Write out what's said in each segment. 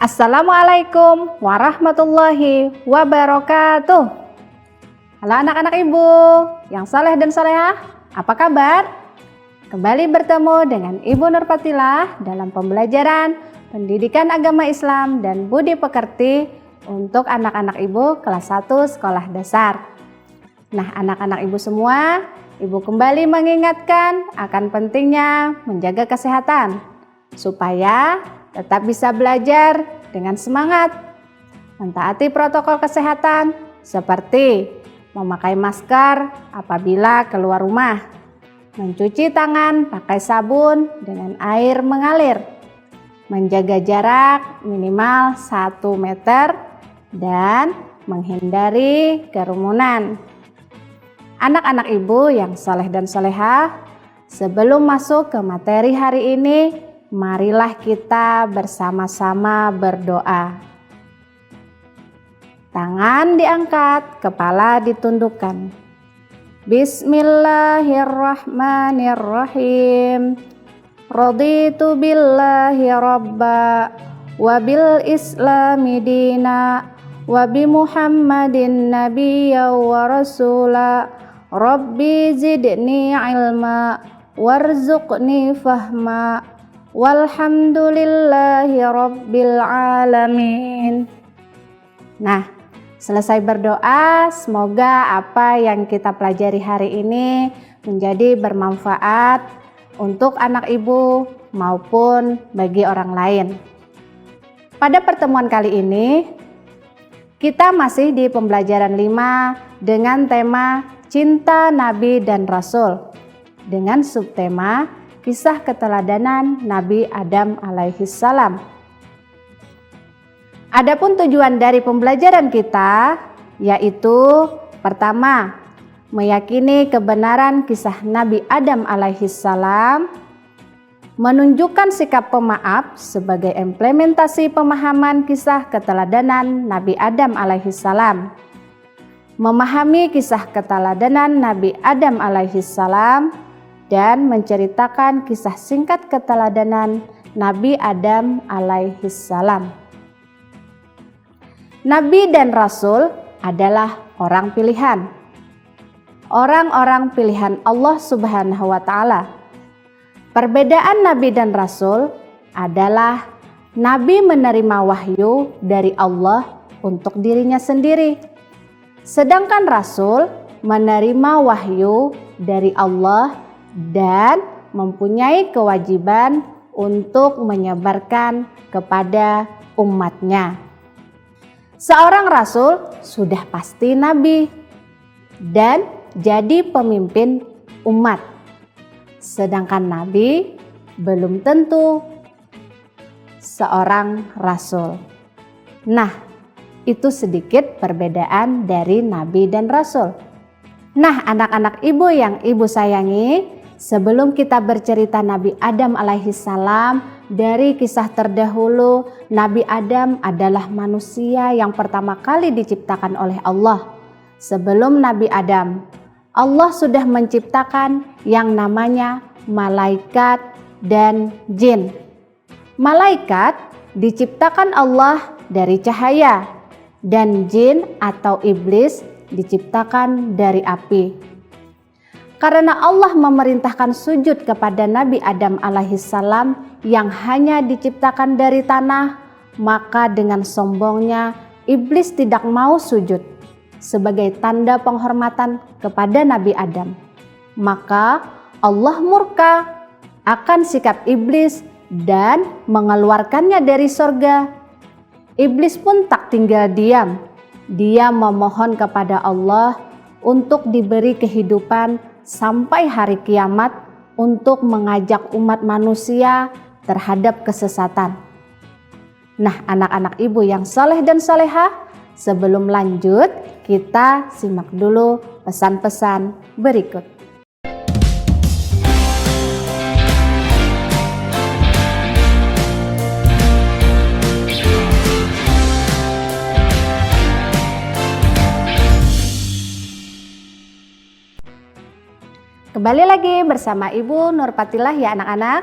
Assalamualaikum warahmatullahi wabarakatuh. Halo anak-anak ibu yang saleh dan salehah, apa kabar? Kembali bertemu dengan Ibu Nurfatilah dalam pembelajaran Pendidikan Agama Islam dan Budi Pekerti untuk anak-anak ibu kelas 1 sekolah dasar. Nah, anak-anak ibu semua, ibu kembali mengingatkan akan pentingnya menjaga kesehatan supaya tetap bisa belajar dengan semangat, mentaati protokol kesehatan seperti memakai masker apabila keluar rumah, mencuci tangan pakai sabun dengan air mengalir, menjaga jarak minimal 1 meter, dan menghindari kerumunan. Anak-anak ibu yang saleh dan salehah, sebelum masuk ke materi hari ini, marilah kita bersama-sama berdoa. Tangan diangkat, kepala ditundukkan. Bismillahirrahmanirrahim. Raditu billahi rabba wa bil islami dina wa bi Muhammadin nabiyya wa rasula. Rabbi zidni ilma warzuqni fahma. Walhamdulillahi rabbil alamin. Nah, selesai berdoa, semoga apa yang kita pelajari hari ini menjadi bermanfaat untuk anak ibu maupun bagi orang lain. Pada pertemuan kali ini, kita masih di pembelajaran 5 dengan tema Cinta Nabi dan Rasul dengan subtema Kisah keteladanan Nabi Adam alaihissalam. Adapun tujuan dari pembelajaran kita yaitu pertama, meyakini kebenaran kisah Nabi Adam alaihissalam, menunjukkan sikap pemaaf sebagai implementasi pemahaman kisah keteladanan Nabi Adam alaihissalam, memahami kisah keteladanan Nabi Adam alaihissalam, dan menceritakan kisah singkat keteladanan Nabi Adam alaihissalam. Nabi dan Rasul adalah orang pilihan, orang-orang pilihan Allah Subhanahu wa Ta'ala. Perbedaan Nabi dan Rasul adalah Nabi menerima wahyu dari Allah untuk dirinya sendiri, sedangkan Rasul menerima wahyu dari Allah dan mempunyai kewajiban untuk menyebarkan kepada umatnya. Seorang rasul sudah pasti nabi dan jadi pemimpin umat, sedangkan nabi belum tentu seorang rasul. Nah, itu sedikit perbedaan dari nabi dan rasul. Nah, anak-anak ibu yang ibu sayangi, sebelum kita bercerita Nabi Adam alaihissalam, dari kisah terdahulu, Nabi Adam adalah manusia yang pertama kali diciptakan oleh Allah. Sebelum Nabi Adam, Allah sudah menciptakan yang namanya malaikat dan jin. Malaikat diciptakan Allah dari cahaya, dan jin atau iblis diciptakan dari api. Karena Allah memerintahkan sujud kepada Nabi Adam alaihissalam yang hanya diciptakan dari tanah, maka dengan sombongnya iblis tidak mau sujud sebagai tanda penghormatan kepada Nabi Adam. Maka Allah murka akan sikap iblis dan mengeluarkannya dari sorga. Iblis pun tak tinggal diam. Dia memohon kepada Allah untuk diberi kehidupan sampai hari kiamat untuk mengajak umat manusia terhadap kesesatan. Nah, anak-anak ibu yang saleh dan salehah, sebelum lanjut kita simak dulu pesan-pesan berikut. Kembali lagi bersama Ibu Nurfatilah ya anak-anak.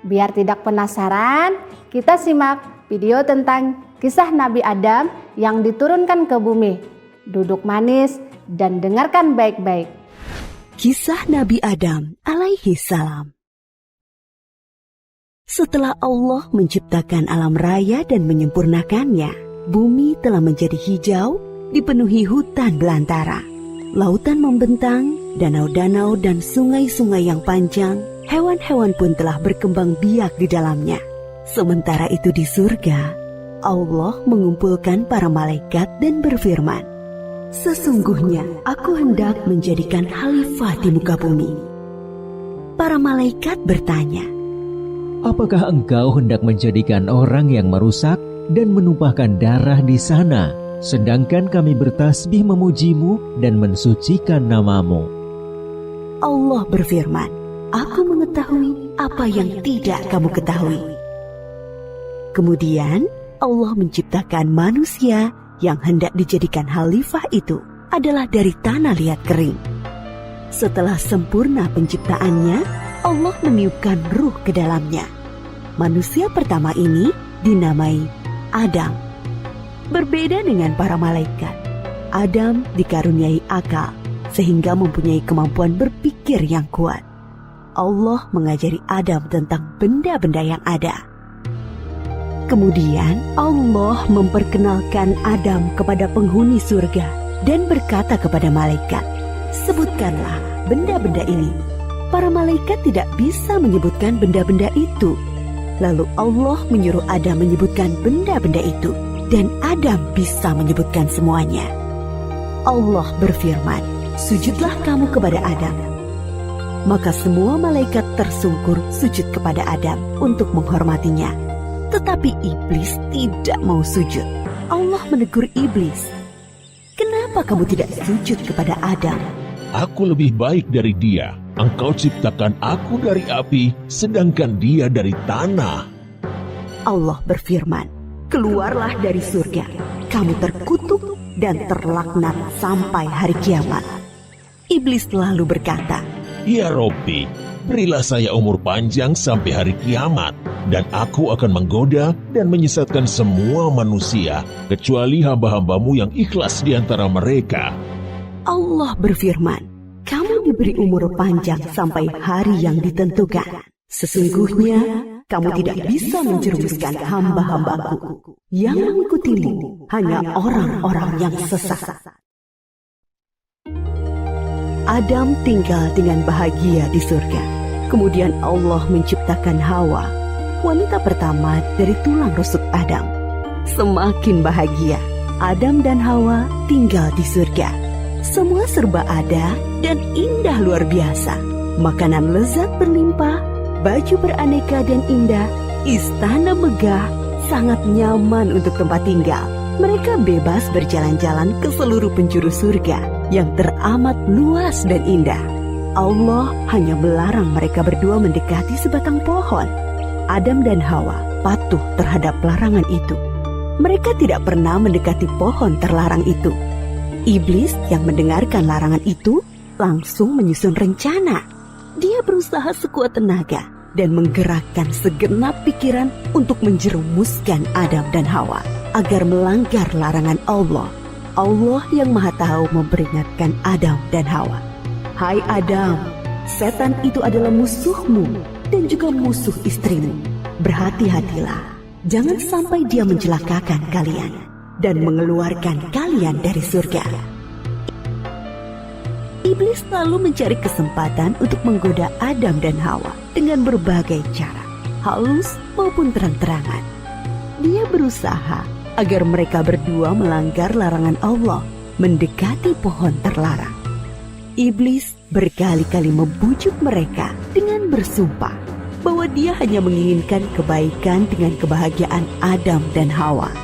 Biar tidak penasaran, kita simak video tentang kisah Nabi Adam yang diturunkan ke bumi. Duduk manis dan dengarkan baik-baik. Kisah Nabi Adam alaihi salam. Setelah Allah menciptakan alam raya dan menyempurnakannya, bumi telah menjadi hijau, dipenuhi hutan belantara. Lautan membentang, danau-danau dan sungai-sungai yang panjang, hewan-hewan pun telah berkembang biak di dalamnya. Sementara itu di surga, Allah mengumpulkan para malaikat dan berfirman, "Sesungguhnya aku hendak menjadikan khalifah di muka bumi." Para malaikat bertanya, "Apakah engkau hendak menjadikan orang yang merusak dan menumpahkan darah di sana, sedangkan kami bertasbih memujimu dan mensucikan namamu?" Allah berfirman, "Aku mengetahui apa yang tidak kamu ketahui." Kemudian Allah menciptakan manusia yang hendak dijadikan khalifah itu adalah dari tanah liat kering. Setelah sempurna penciptaannya, Allah meniupkan ruh ke dalamnya. Manusia pertama ini dinamai Adam. Berbeda dengan para malaikat, Adam dikaruniai akal sehingga mempunyai kemampuan berpikir yang kuat. Allah mengajari Adam tentang benda-benda yang ada. Kemudian Allah memperkenalkan Adam kepada penghuni surga dan berkata kepada malaikat, "Sebutkanlah benda-benda ini." Para malaikat tidak bisa menyebutkan benda-benda itu. Lalu Allah menyuruh Adam menyebutkan benda-benda itu, dan Adam bisa menyebutkan semuanya. Allah berfirman, "Sujudlah kamu kepada Adam." Maka semua malaikat tersungkur sujud kepada Adam untuk menghormatinya. Tetapi iblis tidak mau sujud. Allah menegur iblis, "Kenapa kamu tidak sujud kepada Adam?" "Aku lebih baik dari dia. Engkau ciptakan aku dari api, sedangkan dia dari tanah." Allah berfirman, "Keluarlah dari surga. Kamu terkutuk dan terlaknat sampai hari kiamat." Iblis lalu berkata, "Ya Robbi, berilah saya umur panjang sampai hari kiamat, dan aku akan menggoda dan menyesatkan semua manusia, kecuali hamba-hambamu yang ikhlas di antara mereka." Allah berfirman, "Kamu diberi umur panjang sampai hari yang ditentukan. Sesungguhnya kamu tidak bisa menjerumuskan hamba-hambaku. Yang mengikutimu hanya orang-orang yang sesat." Adam tinggal dengan bahagia di surga. Kemudian Allah menciptakan Hawa, wanita pertama dari tulang rusuk Adam. Semakin bahagia, Adam dan Hawa tinggal di surga. Semua serba ada dan indah luar biasa. Makanan lezat berlimpah, baju beraneka dan indah, istana megah, sangat nyaman untuk tempat tinggal. Mereka bebas berjalan-jalan ke seluruh penjuru surga yang teramat luas dan indah. Allah hanya melarang mereka berdua mendekati sebatang pohon. Adam dan Hawa patuh terhadap larangan itu. Mereka tidak pernah mendekati pohon terlarang itu. Iblis yang mendengarkan larangan itu langsung menyusun rencana. Dia berusaha sekuat tenaga dan menggerakkan segenap pikiran untuk menjerumuskan Adam dan Hawa agar melanggar larangan Allah. Allah yang Maha Tahu memperingatkan Adam dan Hawa, "Hai Adam, setan itu adalah musuhmu dan juga musuh istrimu. Berhati-hatilah, jangan sampai dia mencelakakan kalian dan mengeluarkan kalian dari surga." Iblis selalu mencari kesempatan untuk menggoda Adam dan Hawa dengan berbagai cara, halus maupun terang-terangan. Dia berusaha agar mereka berdua melanggar larangan Allah, mendekati pohon terlarang. Iblis berkali-kali membujuk mereka dengan bersumpah bahwa dia hanya menginginkan kebaikan dengan kebahagiaan Adam dan Hawa.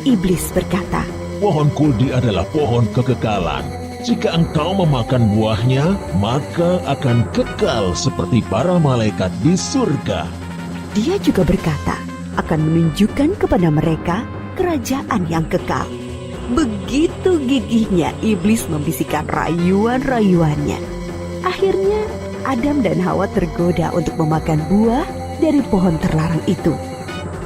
Iblis berkata, "Pohon kuldi adalah pohon kekekalan. Jika engkau memakan buahnya, maka akan kekal seperti para malaikat di surga." Dia juga berkata akan menunjukkan kepada mereka kerajaan yang kekal. Begitu gigihnya iblis membisikkan rayuan-rayuannya. Akhirnya Adam dan Hawa tergoda untuk memakan buah dari pohon terlarang itu.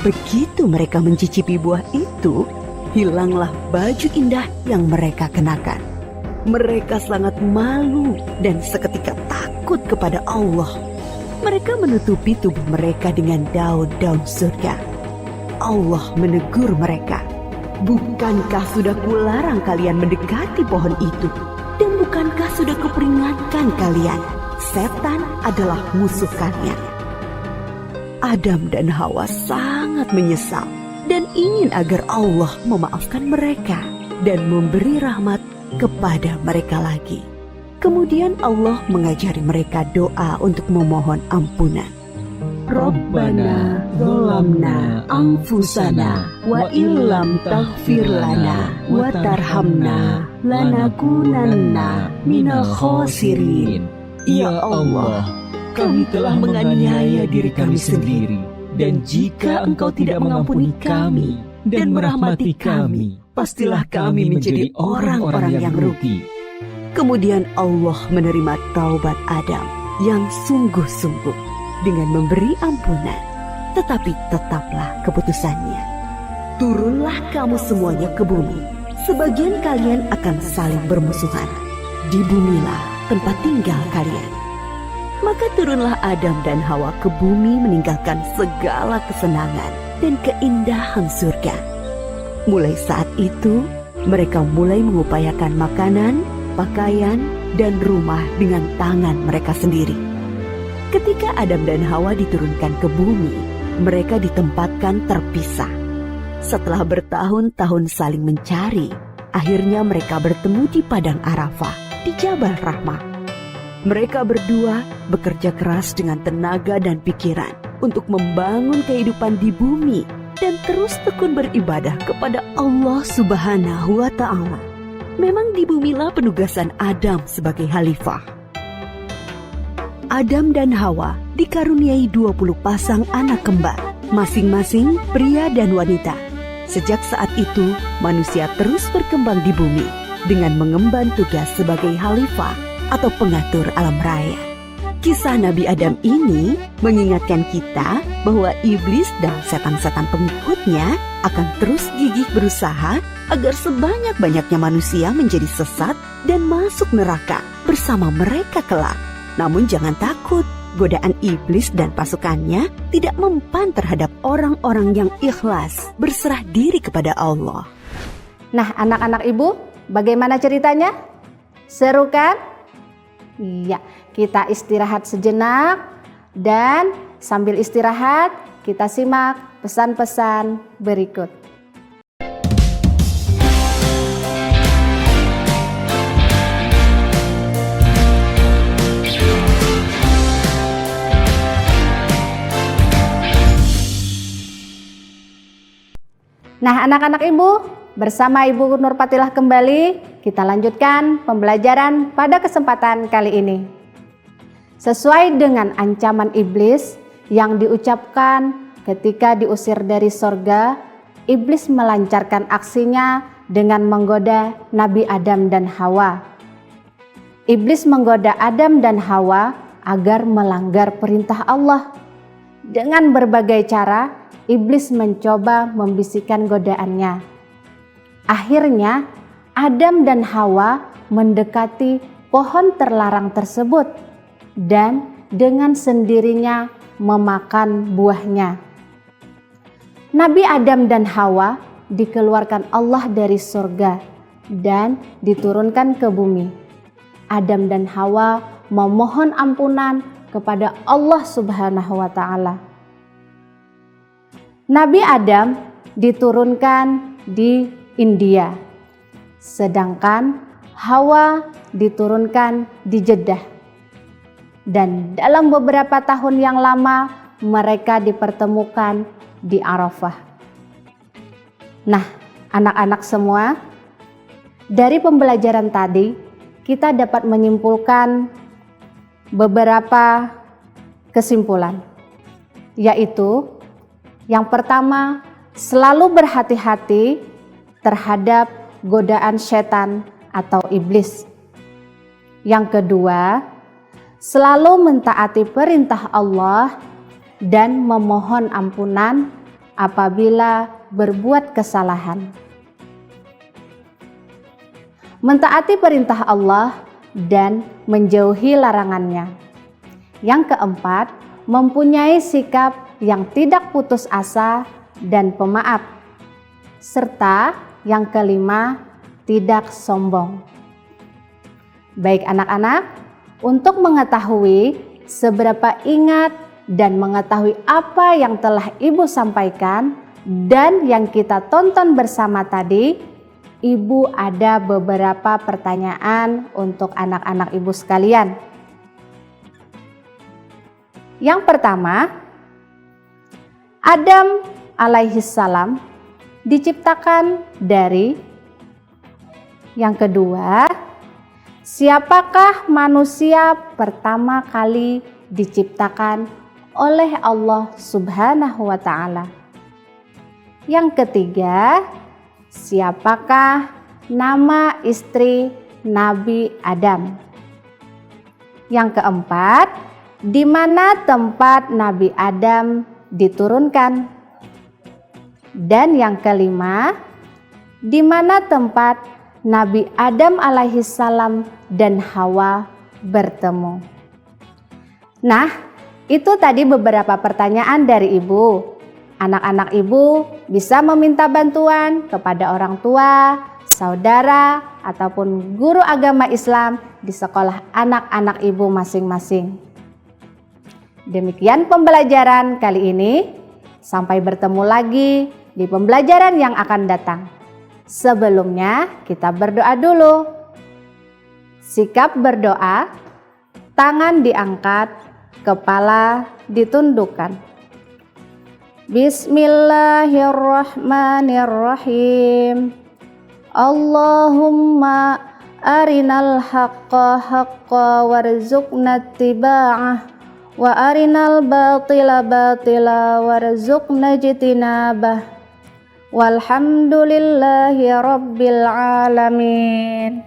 Begitu mereka mencicipi buah itu, hilanglah baju indah yang mereka kenakan. Mereka sangat malu dan seketika takut kepada Allah. Mereka menutupi tubuh mereka dengan daun-daun surga. Allah menegur mereka, "Bukankah sudah kularang kalian mendekati pohon itu? Dan bukankah sudah kuperingatkan kalian, setan adalah musuh kalian?" Adam dan Hawa sangat menyesal dan ingin agar Allah memaafkan mereka dan memberi rahmat kepada mereka lagi. Kemudian Allah mengajari mereka doa untuk memohon ampunan. Rabbana zalamna anfusana wa illam taghfir lana wa tarhamna lanakunanna minal khasirin. Ya Allah, kami telah menganiaya diri kami sendiri, dan jika Engkau tidak mengampuni kami dan merahmati kami, pastilah kami menjadi orang-orang yang rugi. Kemudian Allah menerima taubat Adam yang sungguh-sungguh dengan memberi ampunan, tetapi tetaplah keputusannya. Turunlah kamu semuanya ke bumi, sebagian kalian akan saling bermusuhan. Di bumilah tempat tinggal kalian. Maka turunlah Adam dan Hawa ke bumi meninggalkan segala kesenangan dan keindahan surga. Mulai saat itu, mereka mulai mengupayakan makanan, pakaian, dan rumah dengan tangan mereka sendiri. Ketika Adam dan Hawa diturunkan ke bumi, mereka ditempatkan terpisah. Setelah bertahun-tahun saling mencari, akhirnya mereka bertemu di Padang Arafah, di Jabal Rahmah. Mereka berdua bekerja keras dengan tenaga dan pikiran untuk membangun kehidupan di bumi dan terus tekun beribadah kepada Allah Subhanahu wa Ta'ala. Memang di bumilah penugasan Adam sebagai khalifah. Adam dan Hawa dikaruniai 20 pasang anak kembar, masing-masing pria dan wanita. Sejak saat itu, manusia terus berkembang di bumi dengan mengemban tugas sebagai khalifah atau pengatur alam raya. Kisah Nabi Adam ini mengingatkan kita bahwa iblis dan setan-setan pengikutnya akan terus gigih berusaha agar sebanyak-banyaknya manusia menjadi sesat dan masuk neraka bersama mereka kelak. Namun jangan takut, godaan iblis dan pasukannya tidak mempan terhadap orang-orang yang ikhlas berserah diri kepada Allah. Nah, anak-anak ibu, bagaimana ceritanya? Seru kan? Iya, kita istirahat sejenak dan sambil istirahat kita simak pesan-pesan berikut. Nah, anak-anak ibu, bersama Ibu Nurpatilah kembali, kita lanjutkan pembelajaran pada kesempatan kali ini. Sesuai dengan ancaman iblis yang diucapkan ketika diusir dari sorga, iblis melancarkan aksinya dengan menggoda Nabi Adam dan Hawa. Iblis menggoda Adam dan Hawa agar melanggar perintah Allah. Dengan berbagai cara, iblis mencoba membisikkan godaannya. Akhirnya, Adam dan Hawa mendekati pohon terlarang tersebut dan dengan sendirinya memakan buahnya. Nabi Adam dan Hawa dikeluarkan Allah dari surga dan diturunkan ke bumi. Adam dan Hawa memohon ampunan kepada Allah Subhanahu wa Ta'ala. Nabi Adam diturunkan di India, sedangkan Hawa diturunkan di Jeddah. Dan dalam beberapa tahun yang lama mereka dipertemukan di Arafah. Nah, anak-anak semua, dari pembelajaran tadi kita dapat menyimpulkan beberapa kesimpulan, yaitu yang pertama, selalu berhati-hati terhadap godaan setan atau iblis. Yang kedua, selalu mentaati perintah Allah dan memohon ampunan apabila berbuat kesalahan. Mentaati perintah Allah dan menjauhi larangannya. Yang keempat, mempunyai sikap yang tidak putus asa dan pemaaf. Serta yang kelima, tidak sombong. Baik anak-anak, untuk mengetahui seberapa ingat dan mengetahui apa yang telah Ibu sampaikan dan yang kita tonton bersama tadi, Ibu ada beberapa pertanyaan untuk anak-anak Ibu sekalian. Yang pertama, Adam alaihissalam diciptakan dari. Yang kedua, siapakah manusia pertama kali diciptakan oleh Allah Subhanahu wa Ta'ala? Yang ketiga, siapakah nama istri Nabi Adam? Yang keempat, di mana tempat Nabi Adam diturunkan? Dan yang kelima, di mana tempat Nabi Adam alaihissalam dan Hawa bertemu? Nah, itu tadi beberapa pertanyaan dari Ibu. Anak-anak Ibu bisa meminta bantuan kepada orang tua, saudara, ataupun guru agama Islam di sekolah anak-anak Ibu masing-masing. Demikian pembelajaran kali ini. Sampai bertemu lagi di pembelajaran yang akan datang. Sebelumnya kita berdoa dulu. Sikap berdoa, tangan diangkat, kepala ditundukkan. Bismillahirrahmanirrahim. Allahumma arinal haqqa haqqa warzuqna ittiba'ah wa arinal batila batila warzuqna ijtinabah. Walhamdulillahi rabbil alamin.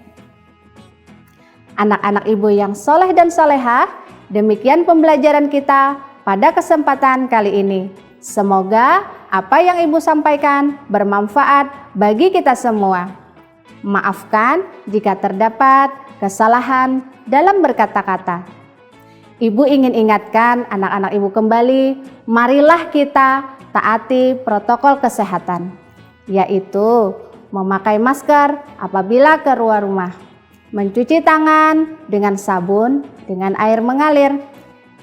Anak-anak Ibu yang soleh dan solehah, demikian pembelajaran kita pada kesempatan kali ini. Semoga apa yang Ibu sampaikan bermanfaat bagi kita semua. Maafkan jika terdapat kesalahan dalam berkata-kata. Ibu ingin ingatkan anak-anak Ibu kembali, marilah kita taati protokol kesehatan, yaitu memakai masker apabila keluar rumah, mencuci tangan dengan sabun dengan air mengalir,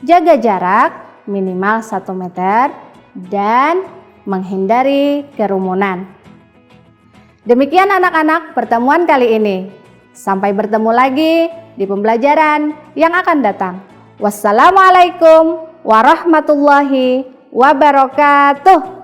jaga jarak minimal 1 meter, dan menghindari kerumunan. Demikian anak-anak pertemuan kali ini. Sampai bertemu lagi di pembelajaran yang akan datang. Wassalamualaikum warahmatullahi wabarakatuh.